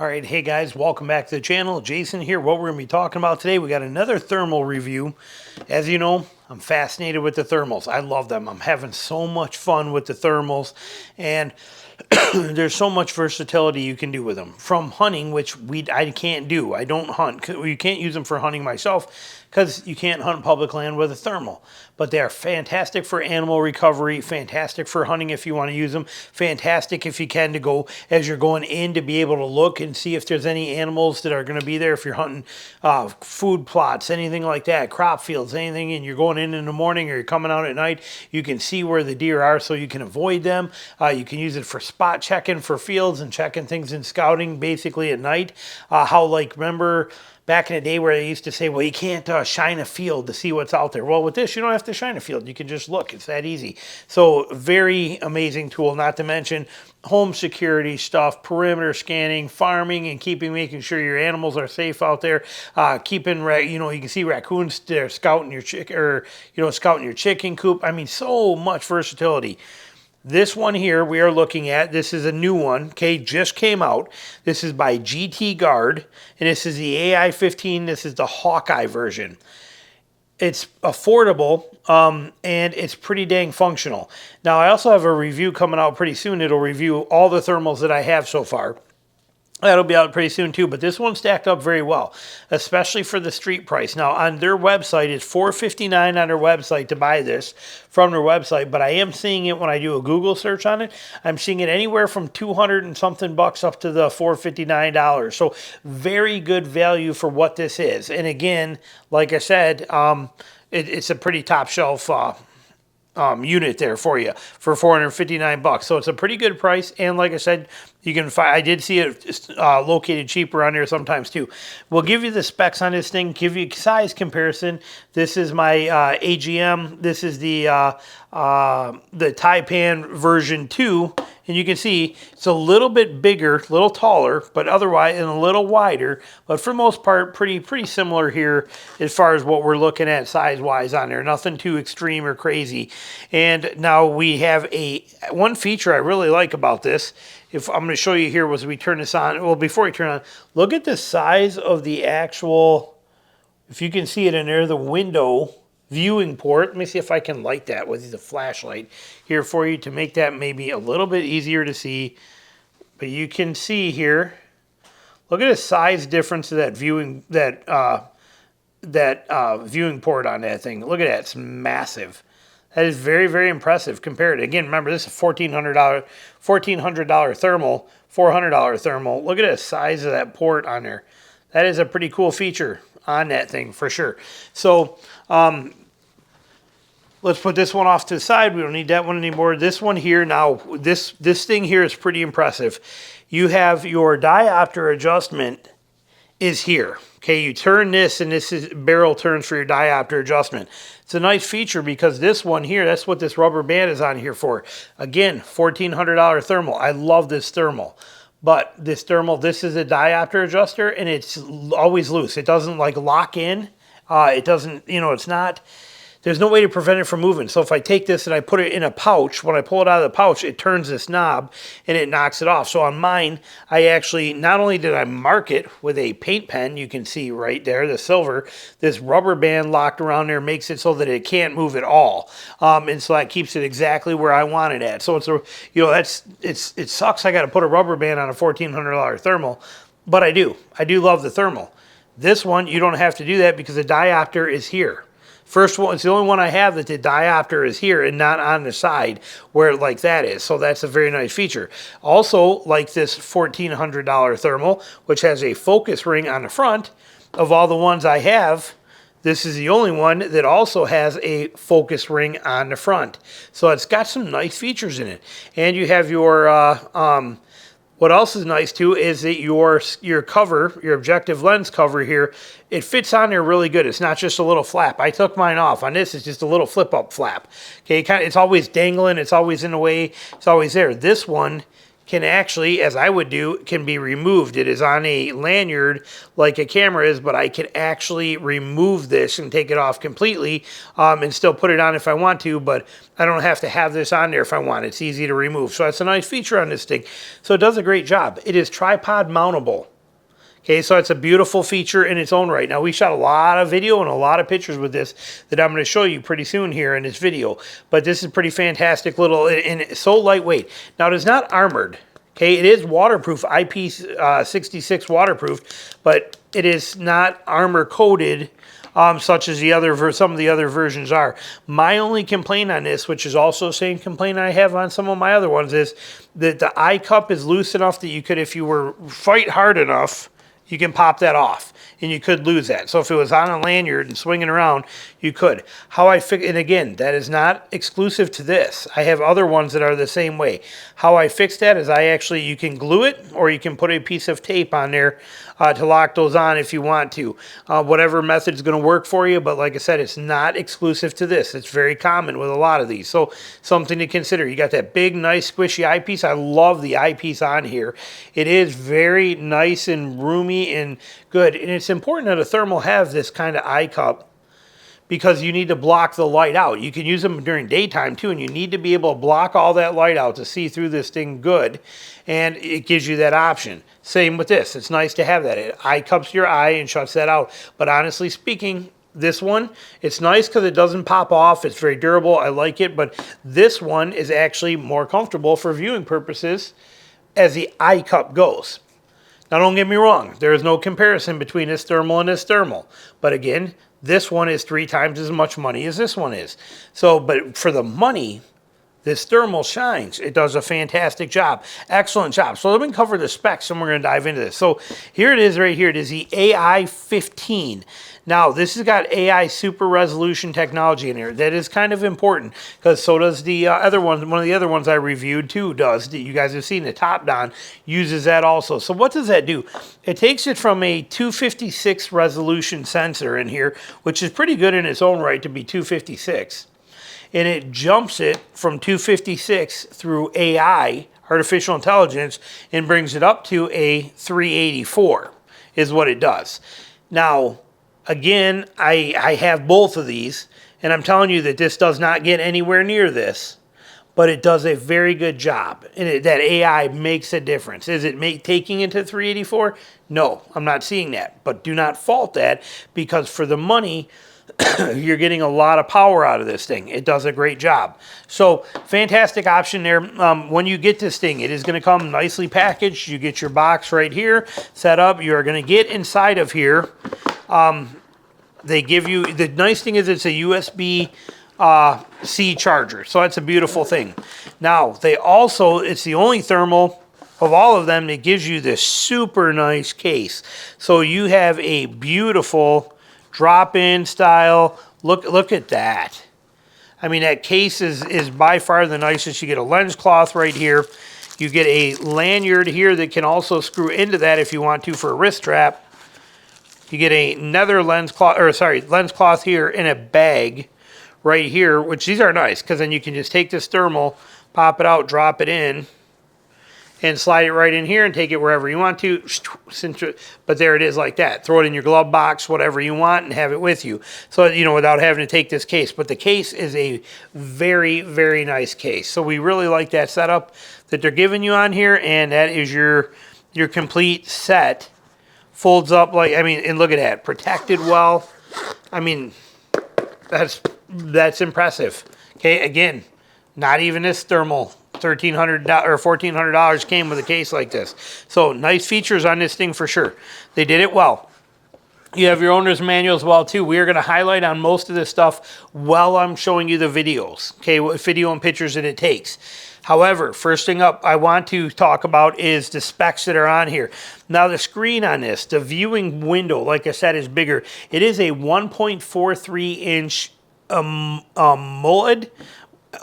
All right, hey guys, welcome back to the channel. Jason here. What we're going to be talking about today, we got another thermal review. As you know, I'm fascinated with the thermals. I love them. I'm having so much fun with the thermals, and there's so much versatility you can do with them. From hunting, which I can't do. I don't hunt. You can't use them for hunting myself because you can't hunt public land with a thermal. But they are fantastic for animal recovery, fantastic for hunting if you want to use them, fantastic if you can to go as you're going in to be able to look and see if there's any animals that are going to be there if you're hunting food plots, anything like that, crop fields, anything, and you're going in the morning or you're coming out at night, you can see where the deer are so you can avoid them. You can use it for spot checking for fields and checking things in scouting basically at night. Remember back in the day where they used to say, well, you can't shine a field to see what's out there. Well, with this, you don't have to shine a field. You can just look. It's that easy. So very amazing tool, not to mention home security stuff, perimeter scanning, farming, and making sure your animals are safe out there. You can see raccoons there scouting your scouting your chicken coop. I mean, so much versatility. This one here we are looking at, this is a new one, okay, just came out. This is by GT Guard, and this is the AI-15. This is the Hawkeye version. It's affordable, and it's pretty dang functional. Now, I also have a review coming out pretty soon. It'll review all the thermals that I have so far. That'll be out pretty soon too, but this one stacked up very well, especially for the street price. Now, on their website, it's $459 on their website to buy this from their website, but I am seeing it when I do a Google search on it. I'm seeing it anywhere from 200 and something bucks up to the $459. So very good value for what this is. And again, like I said, it's a pretty top shelf unit there for you for $459. So it's a pretty good price. And like I said, you can find, I did see it located cheaper on there sometimes too. We'll give you the specs on this thing, give you size comparison. This is my AGM. This is the Taipan version 2. And you can see it's a little bit bigger, a little taller, but otherwise, and a little wider. But for the most part, pretty similar here as far as what we're looking at size-wise on there. Nothing too extreme or crazy. And now we have one feature I really like about this. If I'm going to show you here as we turn this on. Well, before we turn on, look at the size of the actual, if you can see it in there, the window viewing port. Let me see if I can light that with the flashlight here for you to make that maybe a little bit easier to see. But you can see here, look at the size difference of that viewing viewing port on that thing. Look at that, it's massive. That is very, very impressive compared. Again, remember, this is a $1,400 thermal, $400 thermal. Look at the size of that port on there. That is a pretty cool feature on that thing for sure. So let's put this one off to the side. We don't need that one anymore. This one here now, this thing here is pretty impressive. You have your diopter adjustment is here. Okay, you turn this, and this is barrel turns for your diopter adjustment. It's a nice feature because this one here, that's what this rubber band is on here for. Again, $1,400 thermal. I love this thermal. But this thermal, this is a diopter adjuster, and it's always loose. It doesn't like lock in. It doesn't, it's not, there's no way to prevent it from moving. So if I take this and I put it in a pouch, when I pull it out of the pouch, it turns this knob and it knocks it off. So on mine, I actually, not only did I mark it with a paint pen, you can see right there, the silver, this rubber band locked around there makes it so that it can't move at all. And so that keeps it exactly where I want it at. So it's it sucks I got to put a rubber band on a $1,400 thermal, but I do love the thermal. This one, you don't have to do that because the diopter is here. First one, it's the only one I have that the diopter is here and not on the side where like that is. So that's a very nice feature. Also, like this $1,400 thermal, which has a focus ring on the front, of all the ones I have, this is the only one that also has a focus ring on the front. So it's got some nice features in it. And you have your what else is nice too is that your cover, your objective lens cover here, it fits on there really good. It's not just a little flap. I took mine off. On this, it's just a little flip-up flap. Okay, it's always dangling. It's always in the way. It's always there. This one can actually, as I would do, can be removed. It is on a lanyard like a camera is, but I can actually remove this and take it off completely and still put it on if I want to, but I don't have to have this on there if I want. It's easy to remove. So that's a nice feature on this thing. So it does a great job. It is tripod mountable. Okay, so it's a beautiful feature in its own right. Now, we shot a lot of video and a lot of pictures with this that I'm going to show you pretty soon here in this video. But this is pretty fantastic little, and it's so lightweight. Now, it is not armored. Okay, it is waterproof, IP66 waterproof, but it is not armor coated such as some of the other versions are. My only complaint on this, which is also the same complaint I have on some of my other ones, is that the eye cup is loose enough that you could, if you were fight hard enough, you can pop that off and you could lose that. So if it was on a lanyard and swinging around, you could. And again, that is not exclusive to this. I have other ones that are the same way. How I fix that is you can glue it, or you can put a piece of tape on there to lock those on if you want to. Whatever method is going to work for you, but like I said, it's not exclusive to this. It's very common with a lot of these. So something to consider. You got that big, nice, squishy eyepiece. I love the eyepiece on here. It is very nice and roomy and good. And it's important that a thermal have this kind of eye cup, because you need to block the light out. You can use them during daytime too, and you need to be able to block all that light out to see through this thing good, and it gives you that option. Same with this. It's nice to have that. It eye cups your eye and shuts that out. But honestly speaking, this one, it's nice because it doesn't pop off. It's very durable. I like it, but this one is actually more comfortable for viewing purposes as the eye cup goes. Now, don't get me wrong. There is no comparison between this thermal and this thermal. But again, this one is 3 times as much money as this one is. So, but for the money, this thermal shines. It does a fantastic job. Excellent job. So let me cover the specs and we're going to dive into this. So here it is right here. It is the AI-15. Now, this has got AI super resolution technology in here. That is kind of important, because so does the other one. One of the other ones I reviewed too does. You guys have seen the top down uses that also. So what does that do? It takes it from a 256 resolution sensor in here, which is pretty good in its own right to be 256. And it jumps it from 256 through AI, artificial intelligence, and brings it up to a 384 is what it does. Now, again, I have both of these, and I'm telling you that this does not get anywhere near this, but it does a very good job. And that AI makes a difference. Is it taking it to 384? No, I'm not seeing that. But do not fault that, because for the money, you're getting a lot of power out of this thing. It does a great job. So fantastic option there. When you get this thing, it is going to come nicely packaged. You get your box right here set up. You are going to get inside of here. They give you, the nice thing is it's a USB C charger. So that's a beautiful thing. Now, it's the only thermal of all of them that gives you this super nice case. So you have a beautiful drop-in style. Look at that. I mean, that case is by far the nicest. You get a lens cloth right here. You get a lanyard here that can also screw into that if you want to for a wrist strap. You get another lens cloth here in a bag right here, which these are nice, because then you can just take this thermal, pop it out, drop it in, and slide it right in here and take it wherever you want to. But there it is like that. Throw it in your glove box, whatever you want, and have it with you. So, without having to take this case. But the case is a very, very nice case. So we really like that setup that they're giving you on here, and that is your complete set. Folds up and look at that. Protected well. I mean, that's impressive. Okay, again, not even this thermal. $1,300 or $1,400 came with a case like this. So nice features on this thing for sure. They did it well. You have your owner's manual as well too. We are going to highlight on most of this stuff while I'm showing you the videos. Okay, what video and pictures that it takes. However, first thing up I want to talk about is the specs that are on here. Now the screen on this, the viewing window, like I said, is bigger. It is a 1.43 inch AMOLED.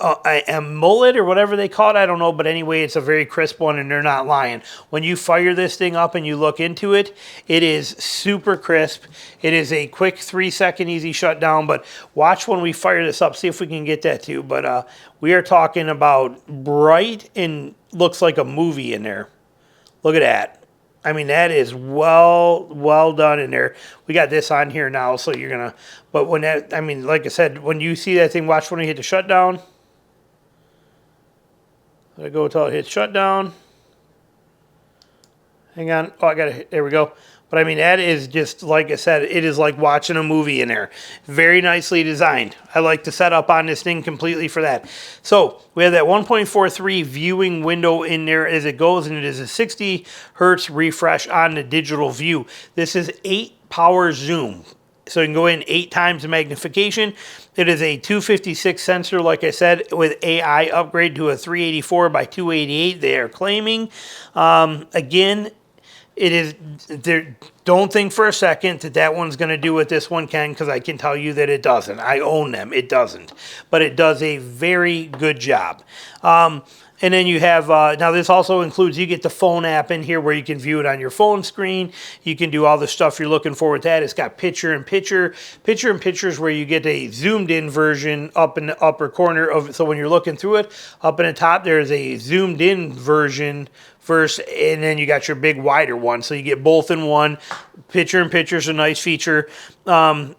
AMOLED or whatever they call it, I don't know, but anyway, it's a very crisp one, and they're not lying. When you fire this thing up and you look into it, it is super crisp. It is a quick 3-second easy shutdown, but watch when we fire this up, see if we can get that too. But we are talking about bright and looks like a movie in there. Look at that. I mean, that is well done in there. We got this on here now, so you're gonna, but when that, I mean, like I said, when you see that thing, watch when you hit the shutdown. Let it go until it hits shutdown. Hang on. Oh, I got it. There we go. But I mean, that is just, like I said, it is like watching a movie in there. Very nicely designed. I like the setup on this thing completely for that. So we have that 1.43 viewing window in there as it goes, and it is a 60 hertz refresh on the digital view. This is 8 power zoom. So you can go in 8 times the magnification. It is a 256 sensor, like I said, with AI upgrade to a 384 by 288. They are claiming. Again, it is there. Don't think for a second that that one's going to do what this one can, because I can tell you that it doesn't. I own them. It doesn't. But it does a very good job. And then you have, now this also includes, you get the phone app in here where you can view it on your phone screen. You can do all the stuff you're looking for with that. It's got picture-in-picture. Picture-in-picture is where you get a zoomed-in version up in the upper corner of it. So when you're looking through it, up in the top, there's a zoomed-in version first, and then you got your big wider one. So you get both in one. Picture-in-picture is a nice feature. And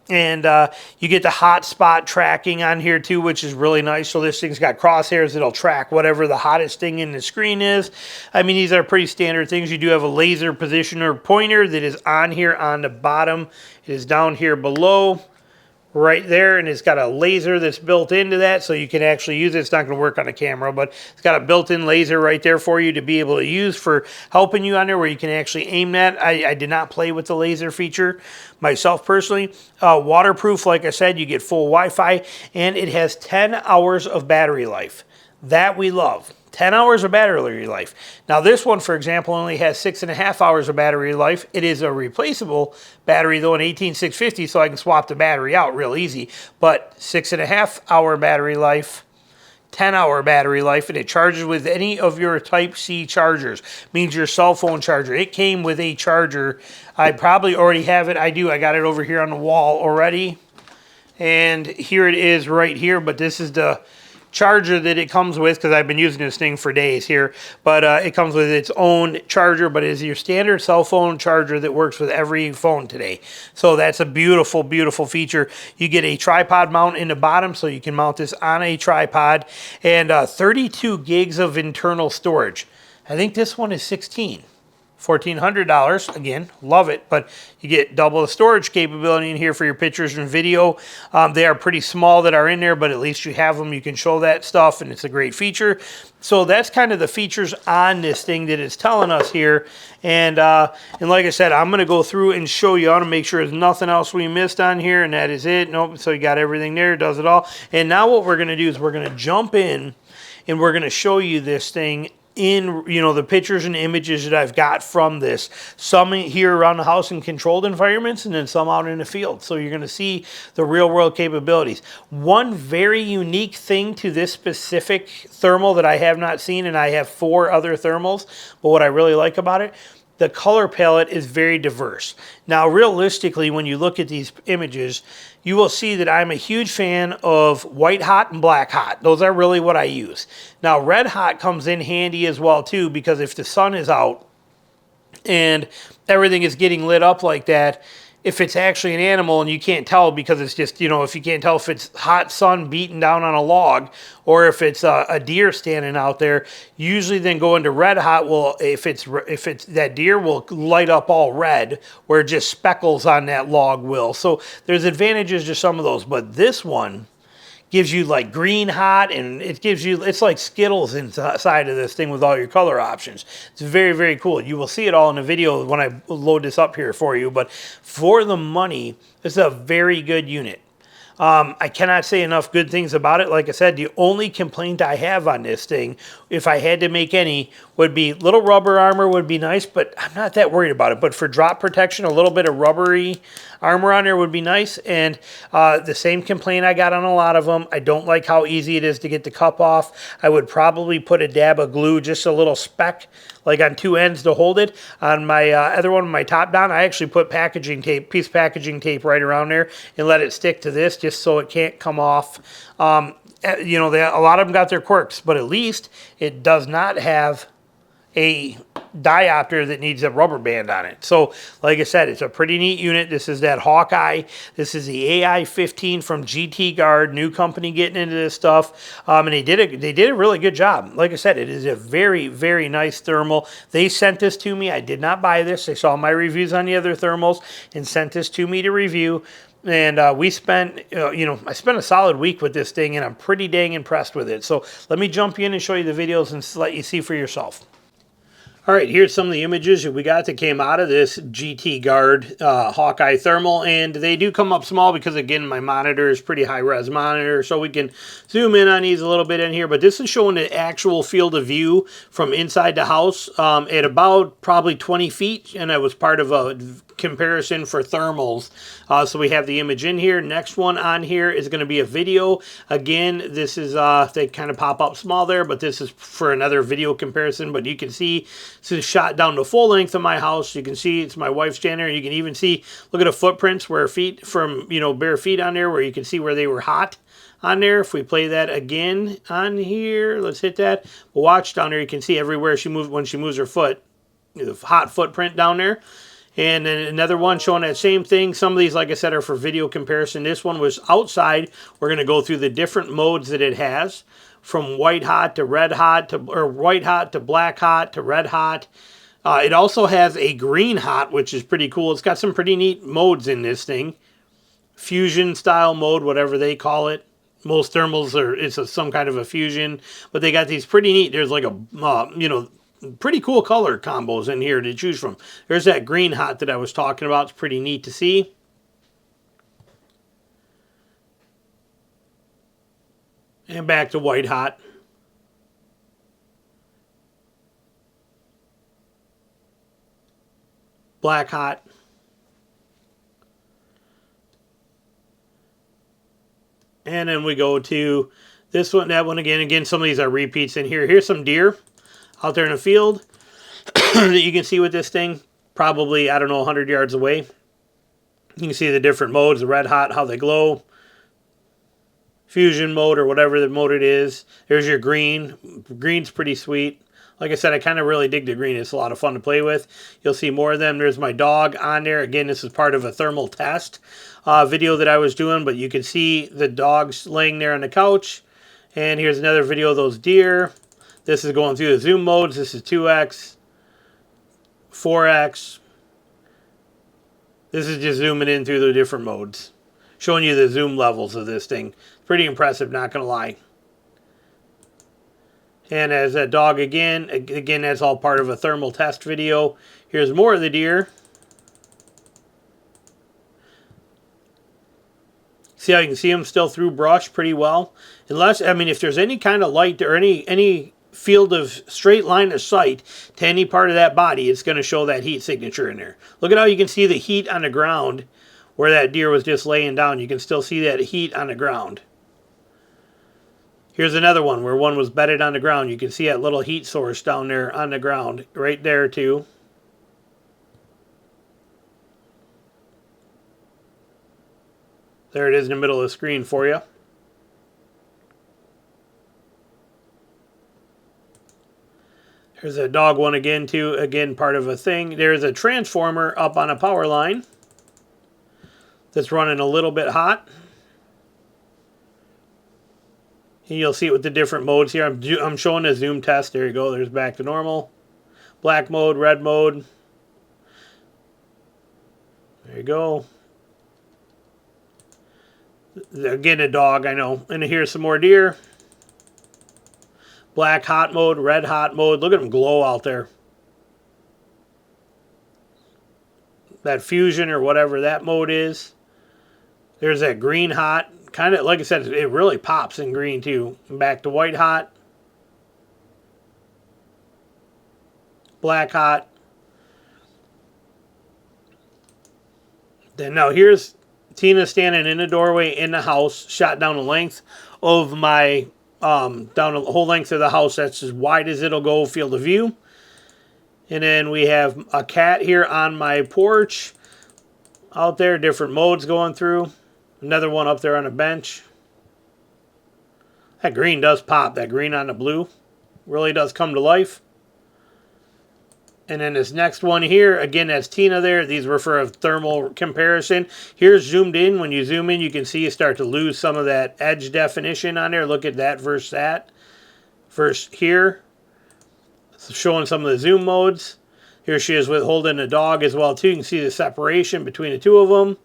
you get the hotspot tracking on here too, which is really nice. So this thing's got crosshairs. It'll track whatever the hottest thing in the screen is. I mean, these are pretty standard things. You do have a laser positioner pointer that is on here on the bottom. It is down here below, right there, and it's got a laser that's built into that, so you can actually use it. It's not going to work on a camera, but it's got a built-in laser right there for you to be able to use for helping you on there, where you can actually aim that. I did not play with the laser feature myself personally. Waterproof, like I said, you get full Wi-Fi, and it has 10 hours of battery life. That we love. 10 hours of battery life. Now this one, for example, only has 6.5 hours of battery life. It is a replaceable battery, though, an 18650, so I can swap the battery out real easy. But 6.5 hour battery life, 10-hour battery life, and it charges with any of your Type-C chargers. Means your cell phone charger. It came with a charger. I probably already have it. I do. I got it over here on the wall already. And here it is right here, but this is the charger that it comes with, because I've been using this thing for days here, but it comes with its own charger, but it is your standard cell phone charger that works with every phone today. So that's a beautiful, beautiful feature. You get a tripod mount in the bottom, so you can mount this on a tripod, and 32 gigs of internal storage. I think this one is 16. $1,400. Again, love it, but you get double the storage capability in here for your pictures and video. They are pretty small that are in there, but at least you have them. You can show that stuff, and it's a great feature. So that's kind of the features on this thing that it's telling us here. And like I said, I'm going to go through and show you. I want to make sure there's nothing else we missed on here, and that is it. Nope. So you got everything there. Does it all. And now what we're going to do is we're going to jump in, and we're going to show you this thing in, the pictures and images that I've got from this. Some here around the house in controlled environments, and then some out in the field. So you're going to see the real world capabilities. One very unique thing to this specific thermal that I have not seen, and I have 4 other thermals, but what I really like about it, the color palette is very diverse. Now, realistically, when you look at these images, you will see that I'm a huge fan of white hot and black hot. Those are really what I use. Now, red hot comes in handy as well, too, because if the sun is out and everything is getting lit up like that, if it's actually an animal and you can't tell, because it's just, if you can't tell if it's hot sun beating down on a log or if it's a deer standing out there, usually then go into red hot. Well, if it's that deer will light up all red, where just speckles on that log will. So there's advantages to some of those, but this one gives you like green hot, and it's like Skittles inside of this thing with all your color options. It's very, very cool. You will see it all in the video when I load this up here for you, but for the money, it's a very good unit. I cannot say enough good things about it. Like I said, the only complaint I have on this thing, if I had to make any, would be little rubber armor would be nice, but I'm not that worried about it. But for drop protection, a little bit of rubbery armor on there would be nice. And the same complaint I got on a lot of them. I don't like how easy it is to get the cup off. I would probably put a dab of glue, just a little speck, like on 2 ends to hold it. On my other one, my top down, I actually put piece of packaging tape right around there and let it stick to this, just so it can't come off. A lot of them got their quirks, but at least it does not have a diopter that needs a rubber band on it. So, like I said, it's a pretty neat unit. This is that Hawkeye. This is the AI-15 from GT Guard, new company getting into this stuff, and they did a really good job. Like I said, it is a very, very nice thermal. They sent this to me. I did not buy this. They saw my reviews on the other thermals and sent this to me to review. And we spent, I spent a solid week with this thing, and I'm pretty dang impressed with it. So let me jump in and show you the videos and let you see for yourself. All right, here's some of the images that we got that came out of this GT Guard Hawkeye thermal, and they do come up small because, again, my monitor is pretty high-res monitor, so we can zoom in on these a little bit in here, but this is showing the actual field of view from inside the house at about probably 20 feet, and that was part of a comparison for thermals. So we have the image in here. Next one on here is going to be a video. Again, this is, they kind of pop up small there, but this is for another video comparison, but you can see this is shot down the full length of my house. You can see it's my wife's standing there. You can even see, look at the footprints where feet from, bare feet on there, where you can see where they were hot on there. If we play that again on here, let's hit that. We'll watch down there. You can see everywhere she moves, when she moves her foot, the hot footprint down there. And then another one showing that same thing. Some of these, like I said, are for video comparison. This one was outside. We're going to go through the different modes that it has, from white hot to red hot, or white hot to black hot to red hot. It also has a green hot, which is pretty cool. It's got some pretty neat modes in this thing. Fusion style mode, whatever they call it. Most thermals it's some kind of a fusion, but they got these pretty neat. There's like a, pretty cool color combos in here to choose from. There's that green hot that I was talking about. It's pretty neat to see. And back to white hot. Black hot. And then we go to this one, that one again. Again, some of these are repeats in here. Here's some deer out there in the field that you can see with this thing. Probably, I don't know, 100 yards away. You can see the different modes, the red hot, how they glow. Fusion mode or whatever the mode it is. There's your green. Green's pretty sweet. Like I said, I kind of really dig the green. It's a lot of fun to play with. You'll see more of them. There's my dog on there. Again, this is part of a thermal test video that I was doing, but you can see the dogs laying there on the couch. And here's another video of those deer. This is going through the zoom modes. This is 2x, 4x. This is just zooming in through the different modes, showing you the zoom levels of this thing. Pretty impressive, not going to lie. And as a dog again, that's all part of a thermal test video. Here's more of the deer. See how you can see them still through brush pretty well. Unless, I mean, if there's any kind of light or any field of straight line of sight to any part of that body, it's going to show that heat signature in there. Look at how you can see the heat on the ground where that deer was just laying down. You can still see that heat on the ground. Here's another one where one was bedded on the ground. You can see that little heat source down there on the ground right there too. There it is in the middle of the screen for you. There's a dog one again too. Again, part of a thing. There's a transformer up on a power line that's running a little bit hot. And you'll see it with the different modes here. I'm showing a zoom test. There you go. There's back to normal. Black mode, red mode. There you go. Again, a dog, I know. And here's some more deer. Black hot mode, red hot mode. Look at them glow out there. That fusion or whatever that mode is. There's that green hot. Kind of, like I said, it really pops in green too. Back to white hot. Black hot. Then now here's Tina standing in the doorway in the house, shot down the length of my, down the whole length of the house. That's as wide as it'll go, field of view. And then we have a cat here on my porch out there, different modes going through. Another one up there on a bench. That green does pop. That green on the blue really does come to life. And then this next one here, again, that's Tina there. These were for a thermal comparison. Here's zoomed in. When you zoom in, you can see you start to lose some of that edge definition on there. Look at that versus that. Versus here. So showing some of the zoom modes. Here she is with holding a dog as well, too. You can see the separation between the two of them.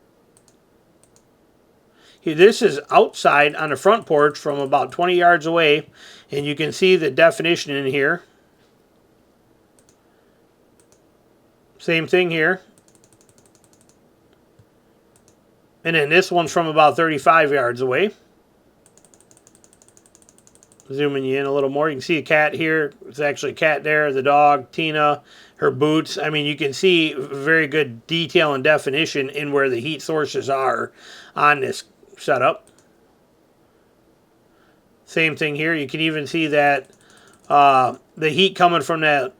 This is outside on the front porch from about 20 yards away. And you can see the definition in here. Same thing here. And then this one's from about 35 yards away. Zooming you in a little more. You can see a cat here. It's actually a cat there. The dog, Tina, her boots. I mean, you can see very good detail and definition in where the heat sources are on this setup. Same thing here. You can even see that the heat coming from that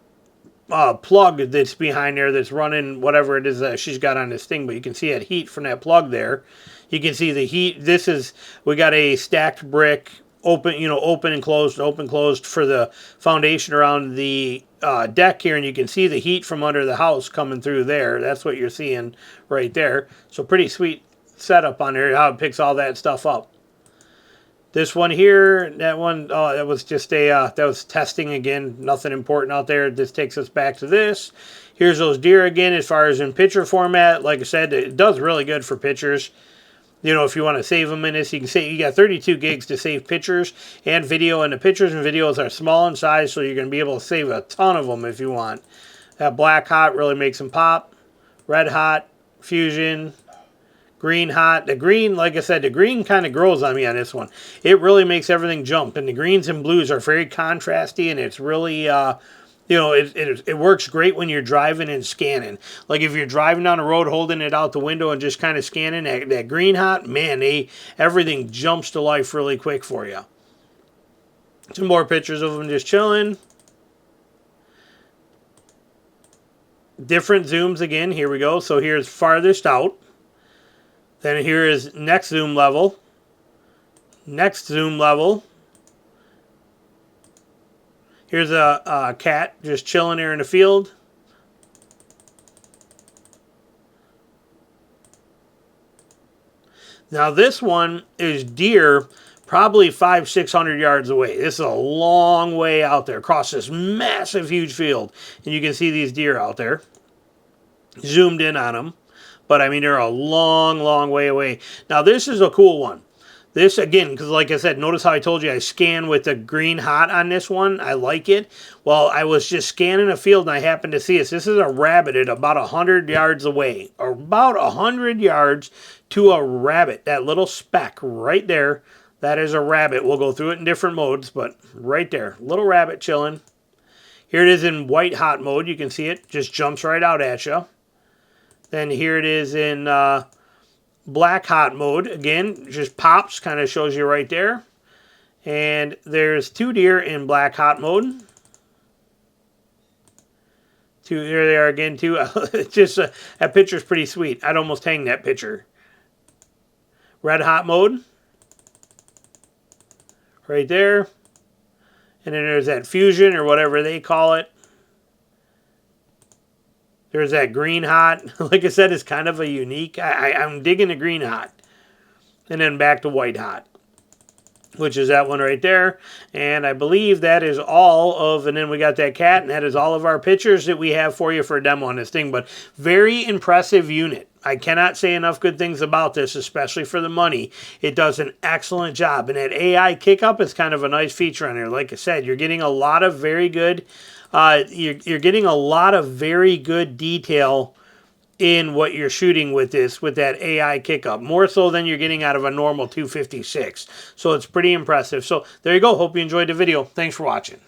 plug that's behind there that's running whatever it is that she's got on this thing, but you can see that heat from that plug there. You can see the heat. This is, we got a stacked brick, open and closed for the foundation around the deck here, and you can see the heat from under the house coming through there. That's what you're seeing right there. So pretty sweet setup on there, how it picks all that stuff up. This one here, that one, oh, that was just a, that was testing again. Nothing important out there. This takes us back to this. Here's those deer again as far as in picture format. Like I said, it does really good for pictures. You know, if you want to save them in this, you can say you got 32 gigs to save pictures and video. And the pictures and videos are small in size, so you're going to be able to save a ton of them if you want. That black hot really makes them pop. Red hot, fusion. Green hot. The green, like I said, the green kind of grows on me on this one. It really makes everything jump. And the greens and blues are very contrasty, and it's really, you know, it works great when you're driving and scanning. Like if you're driving down the road, holding it out the window and just kind of scanning, that green hot, man, everything jumps to life really quick for you. Some more pictures of them just chilling. Different zooms again. Here we go. So here's farthest out. Then here is next zoom level. Next zoom level. Here's a cat just chilling there in the field. Now this one is deer probably 500-600 yards away. This is a long way out there across this massive, huge field. And you can see these deer out there. Zoomed in on them. But, I mean, they're a long, long way away. Now, this is a cool one. This, again, because like I said, notice how I told you I scan with the green hot on this one. I like it. Well, I was just scanning a field, and I happened to see this. This is a rabbit at about 100 yards away. Or about 100 yards to a rabbit. That little speck right there, that is a rabbit. We'll go through it in different modes, but right there. Little rabbit chilling. Here it is in white hot mode. You can see it. Just jumps right out at you. Then here it is in black hot mode. Again, just pops, kind of shows you right there. And there's two deer in black hot mode. There they are again, too. Just that picture's pretty sweet. I'd almost hang that picture. Red hot mode. Right there. And then there's that fusion, or whatever they call it. There's that green hot. Like I said, it's kind of a unique. I'm digging the green hot. And then back to white hot, which is that one right there. And I believe that is all of, and then we got that cat, and that is all of our pictures that we have for you for a demo on this thing. But very impressive unit. I cannot say enough good things about this, especially for the money. It does an excellent job. And that AI kick-up is kind of a nice feature on there. Like I said, you're getting a lot of very good you're getting a lot of very good detail in what you're shooting with this, with that AI kick-up. More so than you're getting out of a normal 256. So it's pretty impressive. So there you go. Hope you enjoyed the video. Thanks for watching.